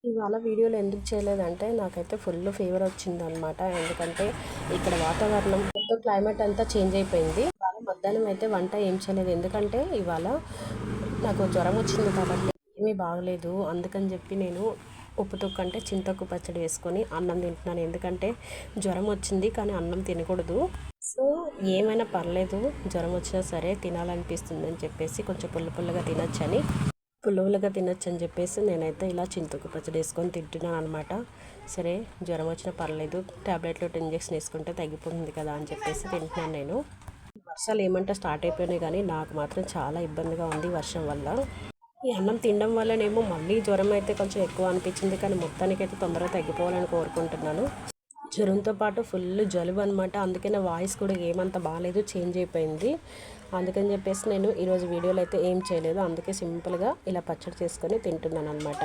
ఇవాళ వీడియోలో ఎందుకు చేయలేదంటే నాకైతే ఫుల్ ఫీవర్ వచ్చిందనమాట. ఎందుకంటే ఇక్కడ వాతావరణం మొత్తం క్లైమేట్ అంతా చేంజ్ అయిపోయింది. ఇవాళ మధ్యాహ్నం అయితే వంట ఏం చేయలేదు. ఎందుకంటే ఇవాళ నాకు జ్వరం వచ్చింది కాబట్టి ఏమీ బాగలేదు. అందుకని చెప్పి నేను ఉప్పు తొక్కు అంటే చింతొక్కు పచ్చడి వేసుకొని అన్నం తింటున్నాను. ఎందుకంటే జ్వరం వచ్చింది కానీ అన్నం తినకూడదు. సో ఏమైనా పర్లేదు, జ్వరం వచ్చినా సరే తినాలనిపిస్తుంది అని చెప్పేసి కొంచెం పుల్లగా తినొచ్చని పుల్లగా తినొచ్చు అని చెప్పేసి నేనైతే ఇలా చింతొక్కు పచ్చడి వేసుకొని తింటున్నాను అనమాట. సరే జ్వరం వచ్చినా పర్లేదు, ట్యాబ్లెట్లో ఇంజెక్షన్ వేసుకుంటే తగ్గిపోతుంది కదా అని చెప్పేసి తింటున్నాను నేను. వర్షాలు ఏమంటే స్టార్ట్ అయిపోయినాయి కానీ నాకు మాత్రం చాలా ఇబ్బందిగా ఉంది వర్షం వల్ల. ఈ అన్నం తినడం వల్లనేమో మళ్ళీ జ్వరం అయితే కొంచెం ఎక్కువ అనిపించింది, కానీ మొత్తానికైతే తొందరగా తగ్గిపోవాలని కోరుకుంటున్నాను. జ్వరంతో పాటు ఫుల్ జలుబు అనమాట. అందుకే నా వాయిస్ కూడా ఏమంత బాగాలేదు, చేంజ్ అయిపోయింది. అందుకని చెప్పేసి నేను ఈరోజు వీడియోలో అయితే ఏం చేయలేదు. అందుకే సింపుల్గా ఇలా పచ్చడి చేసుకొని తింటున్నాను అనమాట.